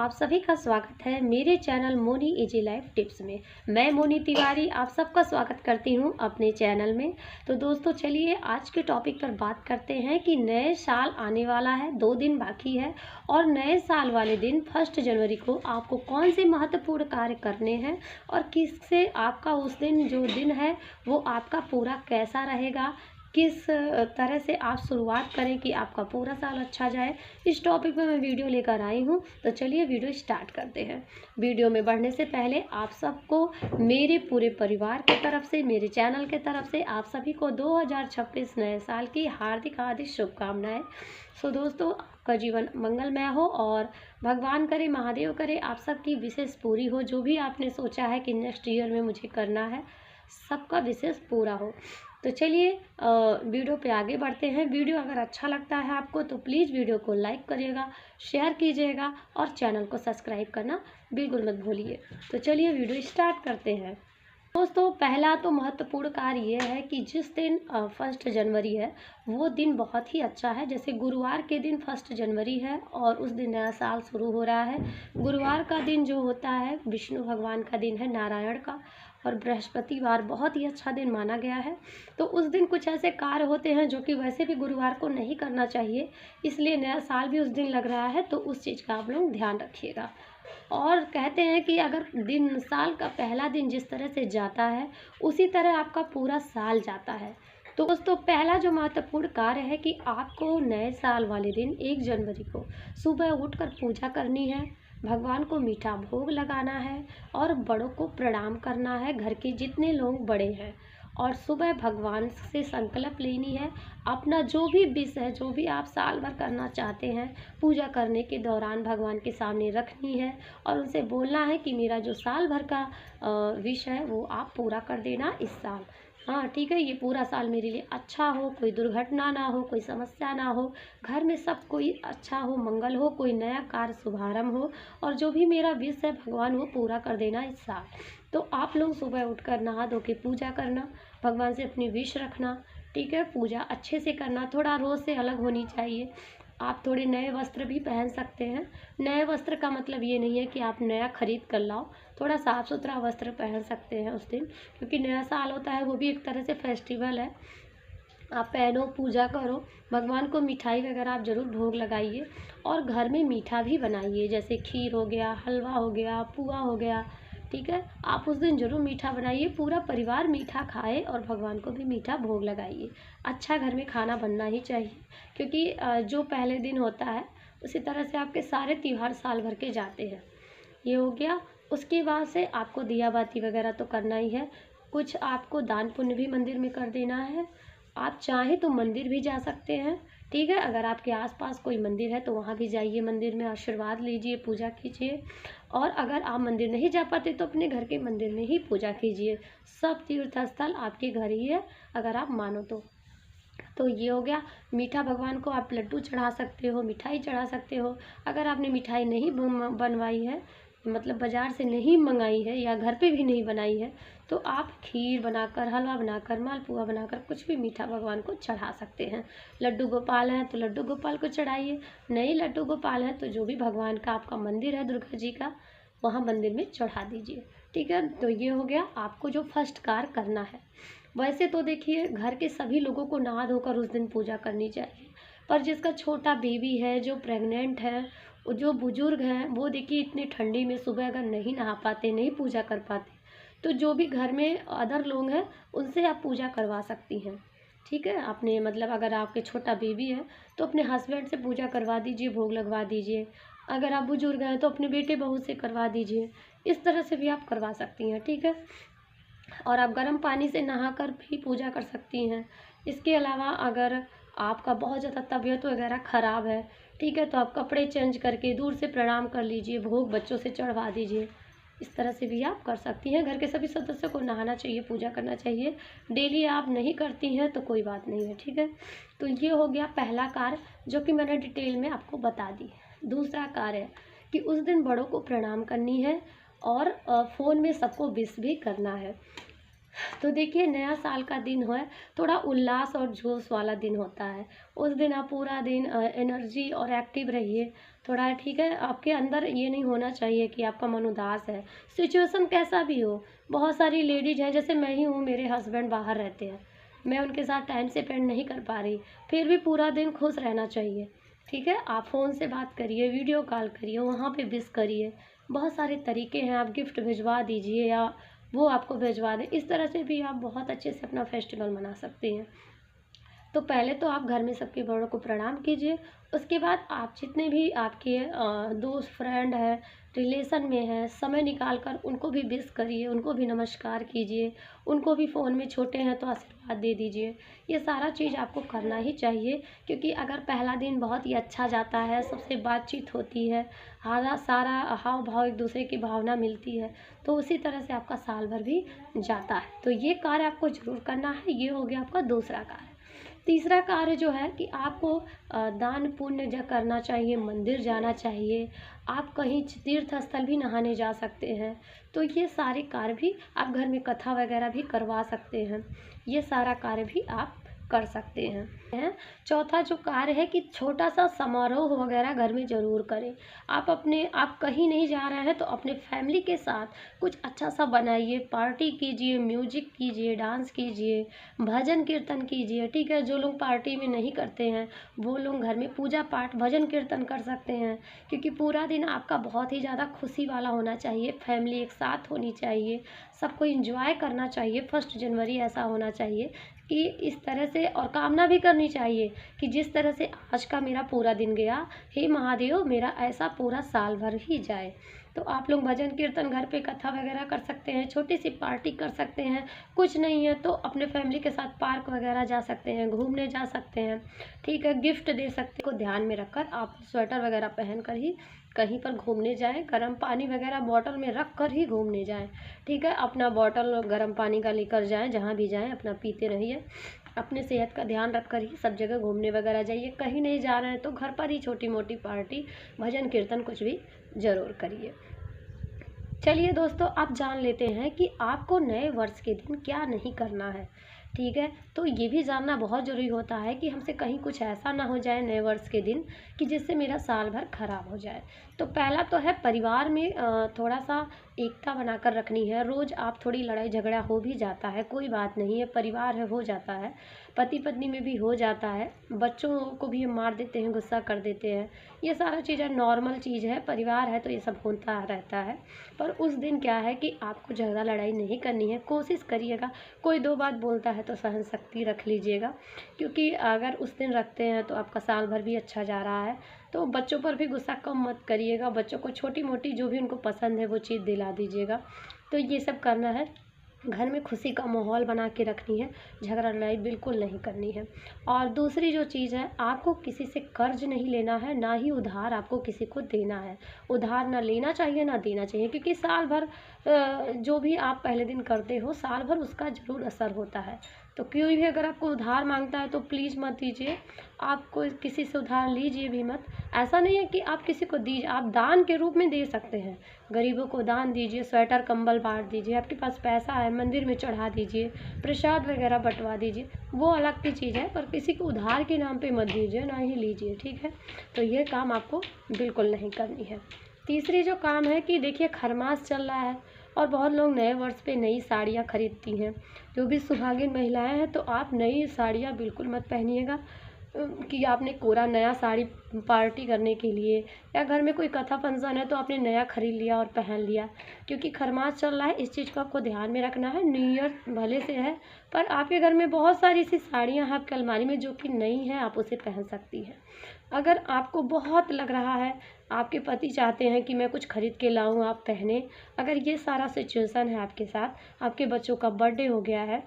आप सभी का स्वागत है मेरे channel Moni easy life tips में। मैं मोनी तिवारी आप सबका स्वागत करती हूं अपने चैनल में। तो दोस्तों चलिए आज के टॉपिक पर बात करते हैं कि नए साल आने वाला है, 2 दिन बाकी है और नए साल वाले दिन 1 जनवरी को आपको कौन से महत्वपूर्ण कार्य करने हैं और किससे आपका उस दिन जो दिन है वो आपका पूरा कैसा रहेगा, किस तरह से आप शुरुआत करें कि आपका पूरा साल अच्छा जाए। इस टॉपिक पे मैं वीडियो लेकर आई हूँ। तो चलिए वीडियो स्टार्ट करते हैं। वीडियो में बढ़ने से पहले आप सबको मेरे पूरे परिवार की तरफ से, मेरे चैनल की तरफ से आप सभी को 2026 नए साल की हार्दिक हार्दिक शुभकामनाएं। सो दोस्तों आपका जीवन मंगलमय हो और भगवान करे, महादेव करे आप सबकी विशेष पूरी हो। जो भी आपने सोचा है कि नेक्स्ट ईयर में मुझे करना है सबका विशेष पूरा हो। तो चलिए वीडियो पे आगे बढ़ते हैं। वीडियो अगर अच्छा लगता है आपको तो प्लीज़ वीडियो को लाइक करिएगा, शेयर कीजिएगा और चैनल को सब्सक्राइब करना बिल्कुल मत भूलिए। तो चलिए वीडियो स्टार्ट करते हैं। दोस्तों पहला तो महत्वपूर्ण कार्य ये है कि जिस दिन 1 जनवरी है वो दिन बहुत ही अच्छा है। जैसे गुरुवार के दिन 1 जनवरी है और उस दिन नया साल शुरू हो रहा है। गुरुवार का दिन जो होता है विष्णु भगवान का दिन है, नारायण का, और बृहस्पतिवार बहुत ही अच्छा दिन माना गया है। तो उस दिन कुछ ऐसे कार्य होते हैं जो कि वैसे भी गुरुवार को नहीं करना चाहिए, इसलिए नया साल भी उस दिन लग रहा है तो उस चीज़ का आप लोग ध्यान रखिएगा। और कहते हैं कि अगर दिन साल का पहला दिन जिस तरह से जाता है उसी तरह आपका पूरा साल जाता है। तो दोस्तों पहला जो महत्वपूर्ण कार्य है कि आपको नए साल वाले दिन 1 जनवरी को सुबह उठकर पूजा करनी है, भगवान को मीठा भोग लगाना है और बड़ों को प्रणाम करना है, घर के जितने लोग बड़े हैं। और सुबह भगवान से संकल्प लेनी है, अपना जो भी विश है, जो भी आप साल भर करना चाहते हैं पूजा करने के दौरान भगवान के सामने रखनी है और उनसे बोलना है कि मेरा जो साल भर का विश है वो आप पूरा कर देना इस साल। हाँ ठीक है, ये पूरा साल मेरे लिए अच्छा हो, कोई दुर्घटना ना हो, कोई समस्या ना हो, घर में सब कोई अच्छा हो, मंगल हो, कोई नया कार्य शुभारंभ हो और जो भी मेरा विश है भगवान वो पूरा कर देना इस साल। तो आप लोग सुबह उठकर नहा धो के पूजा करना, भगवान से अपनी विश रखना, ठीक है। पूजा अच्छे से करना, थोड़ा रोज़ से अलग होनी चाहिए। आप थोड़े नए वस्त्र भी पहन सकते हैं। नए वस्त्र का मतलब ये नहीं है कि आप नया खरीद कर लाओ, थोड़ा साफ़ सुथरा वस्त्र पहन सकते हैं उस दिन, क्योंकि नया साल होता है वो भी एक तरह से फेस्टिवल है। आप पहनो, पूजा करो, भगवान को मिठाई वगैरह आप ज़रूर भोग लगाइए और घर में मीठा भी बनाइए, जैसे खीर हो गया, हलवा हो गया, पुआ हो गया, ठीक है। आप उस दिन ज़रूर मीठा बनाइए, पूरा परिवार मीठा खाए और भगवान को भी मीठा भोग लगाइए। अच्छा घर में खाना बनना ही चाहिए, क्योंकि जो पहले दिन होता है उसी तरह से आपके सारे त्योहार साल भर के जाते हैं। ये हो गया। उसके बाद से आपको दिया बाती वगैरह तो करना ही है। कुछ आपको दान पुण्य भी मंदिर में कर देना है। आप चाहें तो मंदिर भी जा सकते हैं, ठीक है। अगर आपके आसपास कोई मंदिर है तो वहाँ भी जाइए, मंदिर में आशीर्वाद लीजिए, पूजा कीजिए। और अगर आप मंदिर नहीं जा पाते तो अपने घर के मंदिर में ही पूजा कीजिए। सब तीर्थ स्थल आपके घर ही है अगर आप मानो तो ये हो गया। मीठा भगवान को आप लड्डू चढ़ा सकते हो, मिठाई चढ़ा सकते हो। अगर आपने मिठाई नहीं बनवाई है, मतलब बाज़ार से नहीं मंगाई है या घर पे भी नहीं बनाई है, तो आप खीर बनाकर, हलवा बनाकर, मालपुआ बनाकर कुछ भी मीठा भगवान को चढ़ा सकते हैं। लड्डू गोपाल हैं तो लड्डू गोपाल को चढ़ाइए, नहीं लड्डू गोपाल हैं तो जो भी भगवान का आपका मंदिर है दुर्गा जी का वहाँ मंदिर में चढ़ा दीजिए, ठीक है। तो ये हो गया आपको जो फर्स्ट कार्य करना है। वैसे तो देखिए घर के सभी लोगों को नहा धोकर उस दिन पूजा करनी चाहिए, पर जिसका छोटा बेबी है, जो प्रेग्नेंट है, जो बुजुर्ग हैं, वो देखिए इतनी ठंडी में सुबह अगर नहीं नहा पाते, नहीं पूजा कर पाते, तो जो भी घर में अदर लोग हैं उनसे आप पूजा करवा सकती हैं, ठीक है। आपने मतलब अगर आपके छोटा बेबी है तो अपने हस्बैंड से पूजा करवा दीजिए, भोग लगवा दीजिए। अगर आप बुजुर्ग हैं तो अपने बेटे बहू से करवा दीजिए। इस तरह से भी आप करवा सकती हैं, ठीक है। और आप गर्म पानी से नहाकर भी पूजा कर सकती हैं। इसके अलावा अगर आपका बहुत ज़्यादा तबीयत वगैरह ख़राब है, ठीक है, तो आप कपड़े चेंज करके दूर से प्रणाम कर लीजिए, भोग बच्चों से चढ़वा दीजिए। इस तरह से भी आप कर सकती हैं। घर के सभी सदस्यों को नहाना चाहिए, पूजा करना चाहिए। डेली आप नहीं करती हैं तो कोई बात नहीं है, ठीक है। तो ये हो गया पहला कार्य जो कि मैंने डिटेल में आपको बता दी। दूसरा कार्य है कि उस दिन बड़ों को प्रणाम करनी है और फ़ोन में सबको विश भी करना है। तो देखिए नया साल का दिन है, थोड़ा उल्लास और जोश वाला दिन होता है। उस दिन आप पूरा दिन एनर्जी और एक्टिव रहिए, थोड़ा ठीक है, आपके अंदर ये नहीं होना चाहिए कि आपका मन उदास है, सिचुएशन कैसा भी हो। बहुत सारी लेडीज हैं, जैसे मैं ही हूँ, मेरे हस्बैंड बाहर रहते हैं, मैं उनके साथ टाइम स्पेंड नहीं कर पा रही, फिर भी पूरा दिन खुश रहना चाहिए। ठीक है, आप फ़ोन से बात करिए, वीडियो कॉल करिए, वहाँ पे विश करिए। बहुत सारे तरीके हैं, आप गिफ्ट भिजवा दीजिए या वो आपको भिजवा दें, इस तरह से भी आप बहुत अच्छे से अपना फेस्टिवल मना सकती हैं। तो पहले तो आप घर में सबके बड़ों को प्रणाम कीजिए। उसके बाद आप जितने भी आपके दोस्त फ्रेंड हैं, रिलेशन में हैं, समय निकाल कर उनको भी विश करिए, उनको भी नमस्कार कीजिए, उनको भी फ़ोन में छोटे हैं तो आशीर्वाद दे दीजिए। ये सारा चीज़ आपको करना ही चाहिए, क्योंकि अगर पहला दिन बहुत ही अच्छा जाता है, सबसे बातचीत होती है, हारा सारा हाव भाव एक दूसरे की भावना मिलती है, तो उसी तरह से आपका साल भर भी जाता है। तो ये कार्य आपको ज़रूर करना है। ये हो गया आपका दूसरा कार्य। तीसरा कार्य जो है कि आपको दान पुण्य करना चाहिए, मंदिर जाना चाहिए, आप कहीं तीर्थ स्थल भी नहाने जा सकते हैं। तो ये सारे कार्य भी आप घर में कथा वगैरह भी करवा सकते हैं। ये सारा कार्य भी आप कर सकते हैं। चौथा जो कार्य है कि छोटा सा समारोह वगैरह घर में ज़रूर करें। आप कहीं नहीं जा रहे हैं तो अपने फैमिली के साथ कुछ अच्छा सा बनाइए, पार्टी कीजिए, म्यूजिक कीजिए, डांस कीजिए, भजन कीर्तन कीजिए। ठीक है, जो लोग पार्टी में नहीं करते हैं वो लोग घर में पूजा पाठ भजन कीर्तन कर सकते हैं, क्योंकि पूरा दिन आपका बहुत ही ज़्यादा खुशी वाला होना चाहिए। फैमिली एक साथ होनी चाहिए, सबको एंजॉय करना चाहिए। 1 जनवरी ऐसा होना चाहिए कि इस तरह से, और कामना भी करनी चाहिए कि जिस तरह से आज का मेरा पूरा दिन गया, हे महादेव मेरा ऐसा पूरा साल भर ही जाए। तो आप लोग भजन कीर्तन घर पे कथा वगैरह कर सकते हैं, छोटी सी पार्टी कर सकते हैं। कुछ नहीं है तो अपने फैमिली के साथ पार्क वगैरह जा सकते हैं, घूमने जा सकते हैं। ठीक है, गिफ्ट दे सकते हैं। को ध्यान में रखकर आप स्वेटर वगैरह पहन कर ही कहीं पर घूमने जाएं, गर्म पानी वगैरह बॉटल में रख कर ही घूमने जाएं। ठीक है, अपना बॉटल गर्म पानी का लेकर जाएं, जहाँ भी जाएं अपना पीते रहिए। अपने सेहत का ध्यान रख कर ही सब जगह घूमने वगैरह जाइए। कहीं नहीं जा रहे हैं तो घर पर ही छोटी मोटी पार्टी भजन कीर्तन कुछ भी ज़रूर करिए। चलिए दोस्तों, आप जान लेते हैं कि आपको नए वर्ष के दिन क्या नहीं करना है। ठीक है, तो ये भी जानना बहुत ज़रूरी होता है कि हमसे कहीं कुछ ऐसा ना हो जाए नए वर्ष के दिन कि जिससे मेरा साल भर खराब हो जाए। तो पहला तो है परिवार में थोड़ा सा एकता बनाकर रखनी है। रोज़ आप थोड़ी लड़ाई झगड़ा हो भी जाता है, कोई बात नहीं है, परिवार है, हो जाता है। पति पत्नी में भी हो जाता है, बच्चों को भी हम मार देते हैं, गुस्सा कर देते हैं। ये सारा चीज़ें नॉर्मल चीज़ है, परिवार है तो ये सब होता रहता है। पर उस दिन क्या है कि आपको झगड़ा लड़ाई नहीं करनी है। कोशिश करिएगा, कोई 2 बात बोलता है तो सहन शक्ति रख लीजिएगा, क्योंकि अगर उस दिन रखते हैं तो आपका साल भर भी अच्छा जा रहा है। तो बच्चों पर भी गुस्सा कम मत करिएगा, बच्चों को छोटी मोटी जो भी उनको पसंद है वो चीज़ दिला दीजिएगा। तो ये सब करना है, घर में खुशी का माहौल बना के रखनी है, झगड़ा लड़ाई बिल्कुल नहीं करनी है। और दूसरी जो चीज़ है, आपको किसी से कर्ज नहीं लेना है, ना ही उधार आपको किसी को देना है। उधार ना लेना चाहिए ना देना चाहिए, क्योंकि साल भर जो भी आप पहले दिन करते हो साल भर उसका ज़रूर असर होता है। तो कोई भी अगर आपको उधार मांगता है तो प्लीज़ मत दीजिए, आपको किसी से उधार लीजिए भी मत। ऐसा नहीं है कि आप किसी को दीजिए, आप दान के रूप में दे सकते हैं, गरीबों को दान दीजिए, स्वेटर कंबल बांट दीजिए, आपके पास पैसा है मंदिर में चढ़ा दीजिए, प्रसाद वगैरह बंटवा दीजिए, वो अलग की चीज़ है। पर किसी को उधार के नाम पे मत दीजिए, ना ही लीजिए। ठीक है, तो ये काम आपको बिल्कुल नहीं करनी है। तीसरी जो काम है कि देखिए, खरमास चल रहा है और बहुत लोग नए वर्ष पे नई साड़ियाँ खरीदती हैं। जो भी सुहागिन महिलाएं हैं तो आप नई साड़ियाँ बिल्कुल मत पहनिएगा कि आपने कोरा नया साड़ी पार्टी करने के लिए, या घर में कोई कथा फंक्शन है तो आपने नया खरीद लिया और पहन लिया, क्योंकि खरमास चल रहा है। इस चीज़ को आपको ध्यान में रखना है। न्यू ईयर भले से है, पर आपके घर में बहुत सारी ऐसी साड़ियाँ हैं आपकी अलमारी में जो कि नई हैं, आप उसे पहन सकती हैं। अगर आपको बहुत लग रहा है, आपके पति चाहते हैं कि मैं कुछ खरीद के लाऊं आप पहने, अगर ये सारा सिचुएशन है आपके साथ, आपके बच्चों का बर्थडे हो गया है,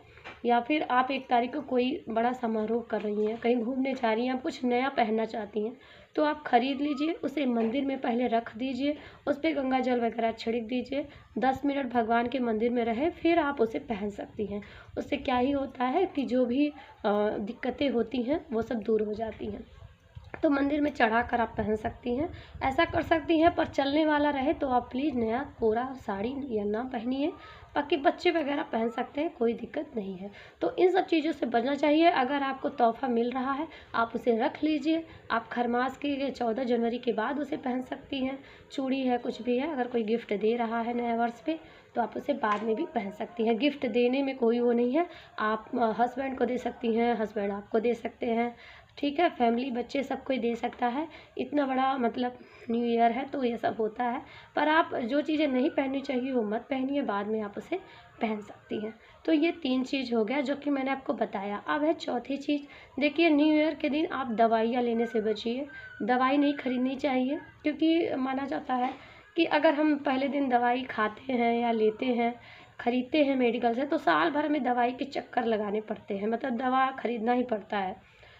या फिर आप 1 तारीख को कोई बड़ा समारोह कर रही हैं, कहीं घूमने जा रही हैं, आप कुछ नया पहनना चाहती हैं, तो आप खरीद लीजिए, उसे मंदिर में पहले रख दीजिए, उस पर गंगा जल वगैरह छिड़क दीजिए, 10 मिनट भगवान के मंदिर में रहे, फिर आप उसे पहन सकती हैं। उससे क्या ही होता है कि जो भी दिक्कतें होती हैं वो सब दूर हो जाती हैं। तो मंदिर में चढ़ा कर आप पहन सकती हैं, ऐसा कर सकती हैं। पर चलने वाला रहे तो आप प्लीज़ नया पूरा साड़ी या ना पहनिए। बाकी बच्चे वगैरह पहन सकते हैं, कोई दिक्कत नहीं है। तो इन सब चीज़ों से बचना चाहिए। अगर आपको तोहफ़ा मिल रहा है आप उसे रख लीजिए। आप खरमास के 14 जनवरी के बाद उसे पहन सकती हैं। चूड़ी है, कुछ भी है, अगर कोई गिफ्ट दे रहा है नए वर्ष पे तो आप उसे बाद में भी पहन सकती हैं। गिफ्ट देने में कोई वो नहीं है। आप हस्बैंड को दे सकती हैं, हस्बैंड आपको दे सकते हैं, ठीक है। फैमिली, बच्चे, सब कोई दे सकता है। इतना बड़ा मतलब न्यू ईयर है तो ये सब होता है। पर आप जो चीज़ें नहीं पहननी चाहिए वो मत पहनिए, बाद में आप उसे पहन सकती हैं। तो ये 3 चीज़ हो गया जो कि मैंने आपको बताया। अब है चौथी चीज़। देखिए, न्यू ईयर के दिन आप दवाइयाँ लेने से बचिए। दवाई नहीं खरीदनी चाहिए, क्योंकि माना जाता है कि अगर हम पहले दिन दवाई खाते हैं या लेते हैं, खरीदते हैं मेडिकल से, तो साल भर में दवाई के चक्कर लगाने पड़ते हैं, मतलब दवा खरीदना ही पड़ता है।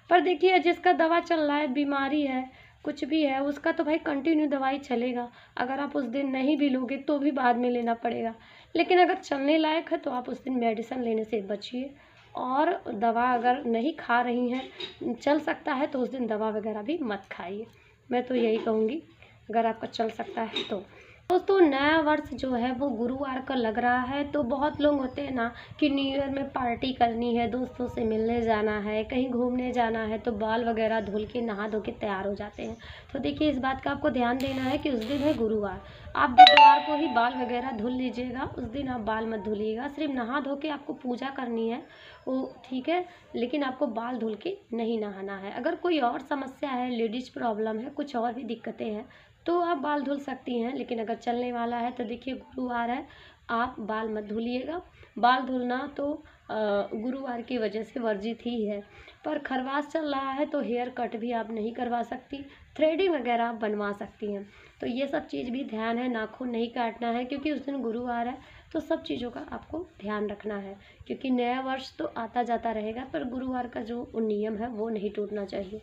पर देखिए, जिसका दवा चल रहा है, बीमारी है, कुछ भी है, उसका तो भाई कंटिन्यू दवाई चलेगा। अगर आप उस दिन नहीं भी लोगे तो भी बाद में लेना पड़ेगा। लेकिन अगर चलने लायक है तो आप उस दिन मेडिसिन लेने से बचिए। और दवा अगर नहीं खा रही हैं, चल सकता है, तो उस दिन दवा वगैरह भी मत खाइए। मैं तो यही कहूँगी, अगर आपका चल सकता है तो। दोस्तों, नया वर्ष जो है वो गुरुवार का लग रहा है। तो बहुत लोग होते हैं ना कि न्यू ईयर में पार्टी करनी है, दोस्तों से मिलने जाना है, कहीं घूमने जाना है, तो बाल वगैरह धुल के नहा धो के तैयार हो जाते हैं। तो देखिए, इस बात का आपको ध्यान देना है कि उस दिन है गुरुवार। आप बुधवार को ही बाल वगैरह धुल लीजिएगा, उस दिन आप बाल मत धुलिएगा। सिर्फ नहा धो के आपको पूजा करनी है, वो ठीक है, लेकिन आपको बाल धुल के नहीं नहाना है। अगर कोई और समस्या है, लेडीज प्रॉब्लम है, कुछ और भी दिक्कतें हैं, तो आप बाल धुल सकती हैं। लेकिन अगर चलने वाला है तो देखिए, गुरुवार है, आप बाल मत धुलिएगा। बाल धुलना तो गुरुवार की वजह से वर्जित ही है। पर खरवास चल रहा है तो हेयर कट भी आप नहीं करवा सकती, थ्रेडिंग वगैरह आप बनवा सकती हैं। तो ये सब चीज़ भी ध्यान है, नाखून नहीं काटना है, क्योंकि उस दिन गुरुवार है। तो सब चीज़ों का आपको ध्यान रखना है, क्योंकि नया वर्ष तो आता जाता रहेगा, पर गुरुवार का जो नियम है वो नहीं टूटना चाहिए।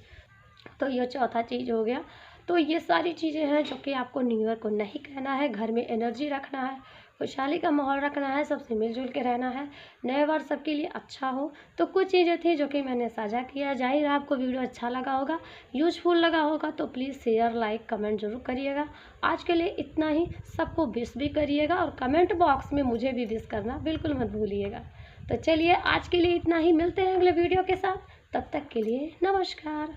तो ये चौथा चीज़ हो गया। तो ये सारी चीज़ें हैं जो कि आपको न्यू ईयर को नहीं कहना है। घर में एनर्जी रखना है, खुशहाली का माहौल रखना है, सबसे मिलजुल के रहना है, नए वर्ष सबके लिए अच्छा हो। तो कुछ चीज़ें थी जो कि मैंने साझा किया। जाहिर है आपको वीडियो अच्छा लगा होगा, यूजफुल लगा होगा, तो प्लीज़ शेयर, लाइक, कमेंट जरूर करिएगा। आज के लिए इतना ही। सबको विश भी करिएगा और कमेंट बॉक्स में मुझे भी विश करना बिल्कुल मत भूलिएगा। तो चलिए, आज के लिए इतना ही। मिलते हैं अगले वीडियो के साथ। तब तक के लिए नमस्कार।